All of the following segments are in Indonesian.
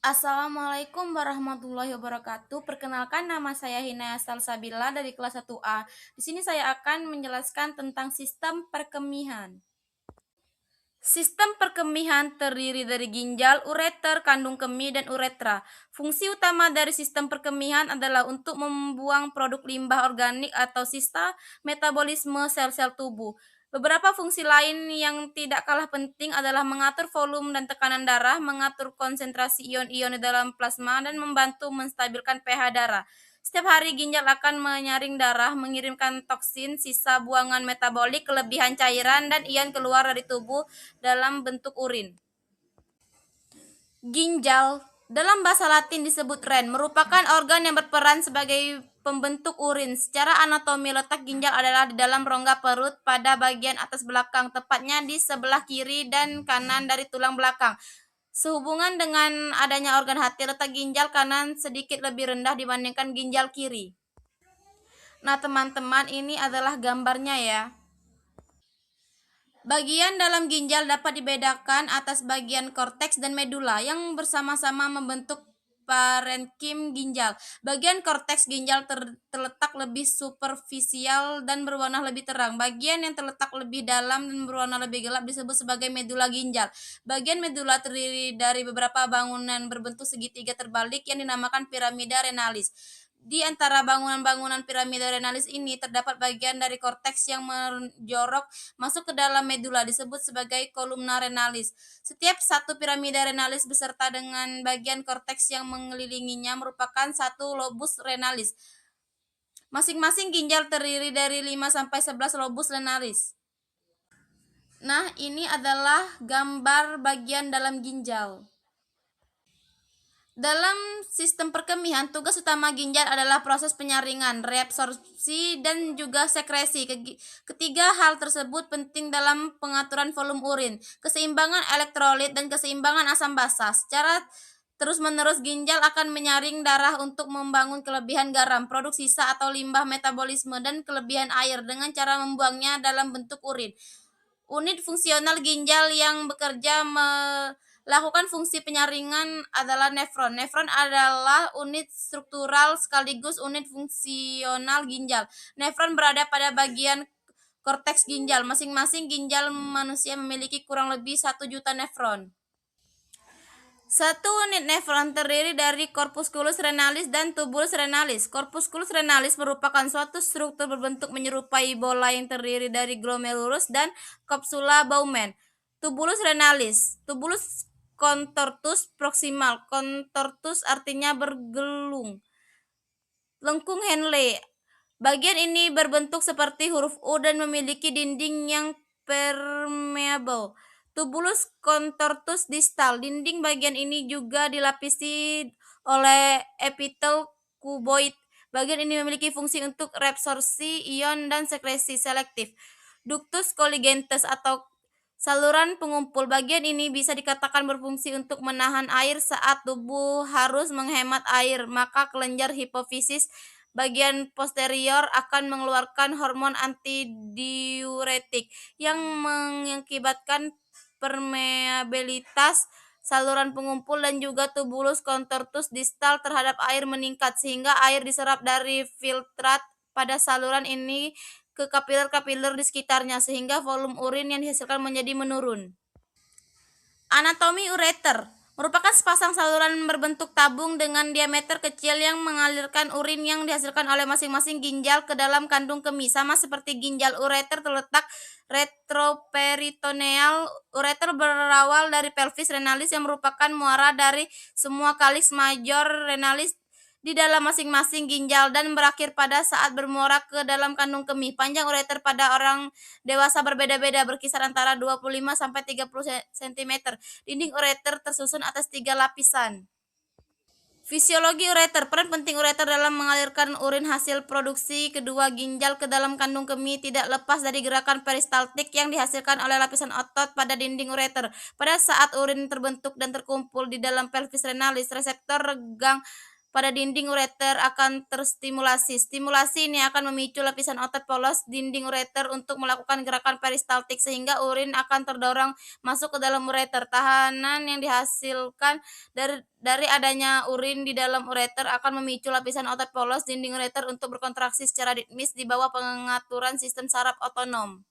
Assalamualaikum warahmatullahi wabarakatuh. Perkenalkan, nama saya Hinaya Salsabila dari kelas 1A. Di sini saya akan menjelaskan tentang sistem perkemihan. Sistem perkemihan terdiri dari ginjal, ureter, kandung kemih, dan uretra. Fungsi utama dari sistem perkemihan adalah untuk membuang produk limbah organik atau sisa metabolisme sel-sel tubuh. Beberapa fungsi lain yang tidak kalah penting adalah mengatur volume dan tekanan darah, mengatur konsentrasi ion-ion di dalam plasma, dan membantu menstabilkan pH darah. Setiap hari ginjal akan menyaring darah, mengirimkan toksin, sisa buangan metabolik, kelebihan cairan, dan ion keluar dari tubuh dalam bentuk urin. Ginjal, dalam bahasa Latin disebut ren, merupakan organ yang berperan sebagai pembentuk urin. Secara anatomi, letak ginjal adalah di dalam rongga perut pada bagian atas belakang, tepatnya di sebelah kiri dan kanan dari tulang belakang. Sehubungan dengan adanya organ hati, letak ginjal kanan sedikit lebih rendah dibandingkan ginjal kiri. Nah, teman-teman, ini adalah gambarnya ya. Bagian dalam ginjal dapat dibedakan atas bagian korteks dan medula yang bersama-sama membentuk parenkim ginjal. Bagian korteks ginjal terletak lebih superficial dan berwarna lebih terang. Bagian yang terletak lebih dalam dan berwarna lebih gelap disebut sebagai medula ginjal. Bagian medula terdiri dari beberapa bangunan berbentuk segitiga terbalik yang dinamakan piramida renalis. Di antara bangunan-bangunan piramida renalis ini terdapat bagian dari korteks yang menjorok masuk ke dalam medula disebut sebagai kolumna renalis. Setiap satu piramida renalis beserta dengan bagian korteks yang mengelilinginya merupakan satu lobus renalis. Masing-masing ginjal terdiri dari 5-11 lobus renalis. Nah, ini adalah gambar bagian dalam ginjal. Dalam sistem perkemihan, tugas utama ginjal adalah proses penyaringan, reabsorpsi, dan juga sekresi. Ketiga hal tersebut penting dalam pengaturan volume urin, keseimbangan elektrolit, dan keseimbangan asam basa. Secara terus-menerus, ginjal akan menyaring darah untuk membangun kelebihan garam, produk sisa atau limbah metabolisme, dan kelebihan air dengan cara membuangnya dalam bentuk urin. Unit fungsional ginjal yang bekerja melakukan fungsi penyaringan adalah nefron. Nefron adalah unit struktural sekaligus unit fungsional ginjal. Nefron berada pada bagian korteks ginjal. Masing-masing ginjal manusia memiliki kurang lebih 1 juta nefron. Satu unit nefron terdiri dari corpusculus renalis dan tubulus renalis. Corpusculus renalis merupakan suatu struktur berbentuk menyerupai bola yang terdiri dari glomerulus dan kapsula Bowman. Tubulus renalis. Tubulus contortus proximal. Contortus artinya bergelung. Lengkung Henle. Bagian ini berbentuk seperti huruf U dan memiliki dinding yang permeable. Tubulus contortus distal. Dinding bagian ini juga dilapisi oleh epitel kuboid. Bagian ini memiliki fungsi untuk reabsorpsi ion dan sekresi selektif. Ductus colligensus atau saluran pengumpul. Bagian ini bisa dikatakan berfungsi untuk menahan air saat tubuh harus menghemat air. Maka kelenjar hipofisis bagian posterior akan mengeluarkan hormon antidiuretik yang mengakibatkan permeabilitas saluran pengumpul dan juga tubulus contortus distal terhadap air meningkat sehingga air diserap dari filtrat pada saluran ini ke kapiler-kapiler di sekitarnya sehingga volume urin yang dihasilkan menjadi menurun. Anatomi ureter merupakan sepasang saluran berbentuk tabung dengan diameter kecil yang mengalirkan urin yang dihasilkan oleh masing-masing ginjal ke dalam kandung kemih. Sama seperti ginjal, ureter terletak retroperitoneal. Ureter berawal dari pelvis renalis yang merupakan muara dari semua kaliks major renalis di dalam masing-masing ginjal dan berakhir pada saat bermuara ke dalam kandung kemih. Panjang ureter pada orang dewasa berbeda-beda, berkisar antara 25-30 cm. Dinding ureter tersusun atas 3 lapisan. Fisiologi ureter. Peran penting ureter dalam mengalirkan urin hasil produksi kedua ginjal ke dalam kandung kemih tidak lepas dari gerakan peristaltik yang dihasilkan oleh lapisan otot pada dinding ureter. Pada saat urin terbentuk dan terkumpul di dalam pelvis renalis, reseptor regang pada dinding ureter akan terstimulasi. Stimulasi ini akan memicu lapisan otot polos dinding ureter untuk melakukan gerakan peristaltik sehingga urin akan terdorong masuk ke dalam ureter. Tahanan yang dihasilkan dari adanya urin di dalam ureter akan memicu lapisan otot polos dinding ureter untuk berkontraksi secara ritmis di bawah pengaturan sistem saraf otonom.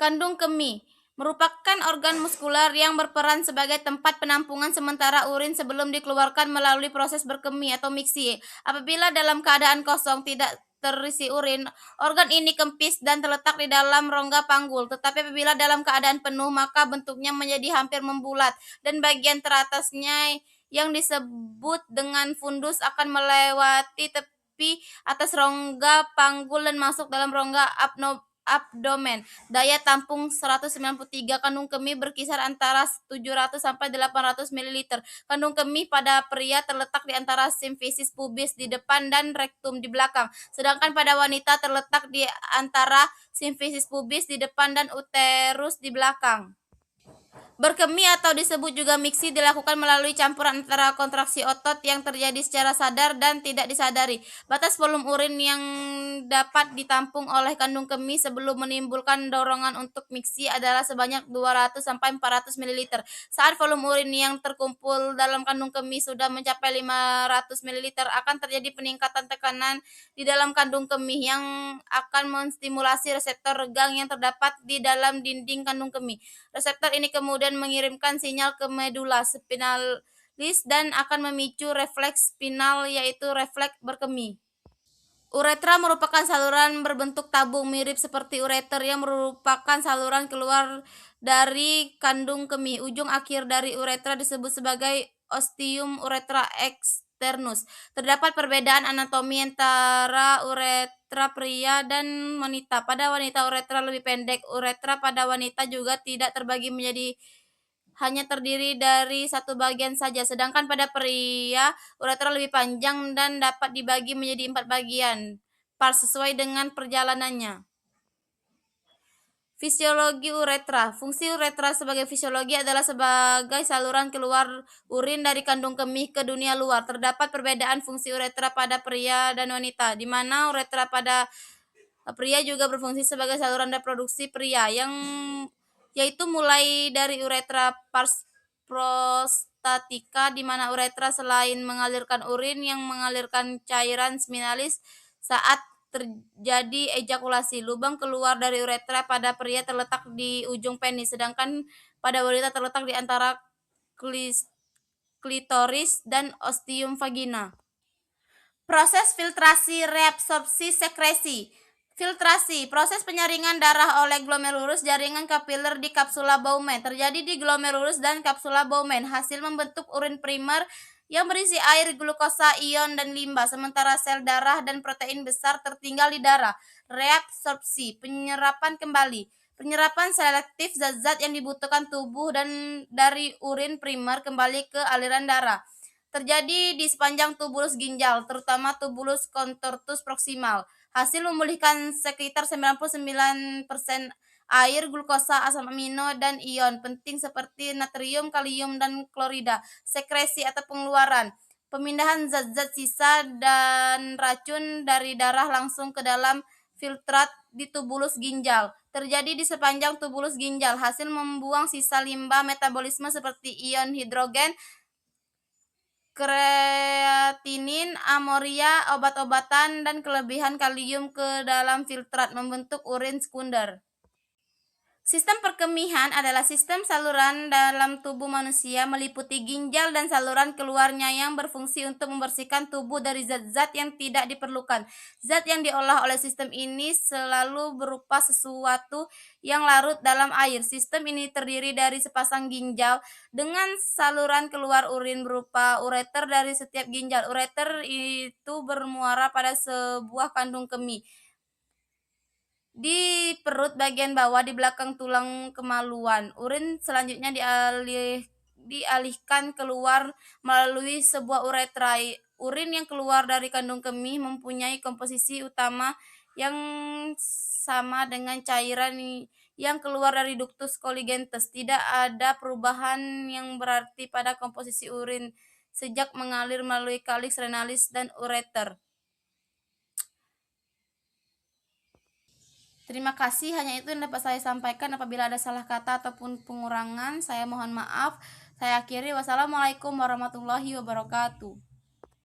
Kandung kemih merupakan organ muskular yang berperan sebagai tempat penampungan sementara urin sebelum dikeluarkan melalui proses berkemih atau miksi. Apabila dalam keadaan kosong tidak terisi urin, organ ini kempis dan terletak di dalam rongga panggul. Tetapi apabila dalam keadaan penuh, maka bentuknya menjadi hampir membulat dan bagian teratasnya yang disebut dengan fundus akan melewati tepi atas rongga panggul dan masuk dalam rongga abdomen. Daya tampung 193 kandung kemih berkisar antara 700 sampai 800 ml. Kandung kemih pada pria terletak di antara simfisis pubis di depan dan rektum di belakang, sedangkan pada wanita terletak di antara simfisis pubis di depan dan uterus di belakang. Berkemih atau disebut juga miksi dilakukan melalui campuran antara kontraksi otot yang terjadi secara sadar dan tidak disadari. Batas volume urin yang dapat ditampung oleh kandung kemih sebelum menimbulkan dorongan untuk miksi adalah sebanyak 200 sampai 400 ml. Saat volume urin yang terkumpul dalam kandung kemih sudah mencapai 500 ml, akan terjadi peningkatan tekanan di dalam kandung kemih yang akan menstimulasi reseptor regang yang terdapat di dalam dinding kandung kemih. Reseptor ini kemudian mengirimkan sinyal ke medula spinalis dan akan memicu refleks spinal, yaitu refleks berkemih. Uretra merupakan saluran berbentuk tabung mirip seperti ureter yang merupakan saluran keluar dari kandung kemih. Ujung akhir dari uretra disebut sebagai ostium uretra externus. Terdapat perbedaan anatomi antara uretra pria dan wanita. Pada wanita uretra lebih pendek. Uretra pada wanita juga tidak terbagi menjadi hanya terdiri dari satu bagian saja, sedangkan pada pria uretra lebih panjang dan dapat dibagi menjadi 4 bagian pars sesuai dengan perjalanannya. Fisiologi uretra. Fungsi uretra sebagai fisiologi adalah sebagai saluran keluar urin dari kandung kemih ke dunia luar. Terdapat perbedaan fungsi uretra pada pria dan wanita, di mana uretra pada pria juga berfungsi sebagai saluran reproduksi pria, yaitu mulai dari uretra pars prostatica, di mana uretra selain mengalirkan urin yang mengalirkan cairan seminalis saat terjadi ejakulasi. Lubang keluar dari uretra pada pria terletak di ujung penis, sedangkan pada wanita terletak di antara klitoris dan ostium vagina. Proses filtrasi, reabsorpsi, sekresi. Filtrasi, proses penyaringan darah oleh glomerulus jaringan kapiler di kapsula Bowman terjadi di glomerulus dan kapsula Bowman. Hasil membentuk urin primer yang berisi air, glukosa, ion, dan limbah, sementara sel darah dan protein besar tertinggal di darah. Reabsorpsi, penyerapan kembali. Penyerapan selektif zat-zat yang dibutuhkan tubuh dan dari urin primer kembali ke aliran darah terjadi di sepanjang tubulus ginjal, terutama tubulus contortus proximal. Hasil memulihkan sekitar 99% air, glukosa, asam amino, dan ion penting seperti natrium, kalium, dan klorida. Sekresi atau pengeluaran. Pemindahan zat-zat sisa dan racun dari darah langsung ke dalam filtrat di tubulus ginjal. Terjadi di sepanjang tubulus ginjal. Hasil membuang sisa limbah metabolisme seperti ion hidrogen, kreatinin, amoria, obat-obatan, dan kelebihan kalium ke dalam filtrat membentuk urin sekunder. Sistem perkemihan adalah sistem saluran dalam tubuh manusia meliputi ginjal dan saluran keluarnya yang berfungsi untuk membersihkan tubuh dari zat-zat yang tidak diperlukan. Zat yang diolah oleh sistem ini selalu berupa sesuatu yang larut dalam air. Sistem ini terdiri dari sepasang ginjal dengan saluran keluar urin berupa ureter dari setiap ginjal. Ureter itu bermuara pada sebuah kandung kemih di perut bagian bawah di belakang tulang kemaluan. Urin selanjutnya dialihkan keluar melalui sebuah uretra. Urin yang keluar dari kandung kemih mempunyai komposisi utama yang sama dengan cairan yang keluar dari ductus colligensum. Tidak ada perubahan yang berarti pada komposisi urin sejak mengalir melalui kalix renalis dan ureter. Terima kasih, hanya itu yang dapat saya sampaikan. Apabila ada salah kata ataupun pengurangan, saya mohon maaf. Saya akhiri, wassalamualaikum warahmatullahi wabarakatuh.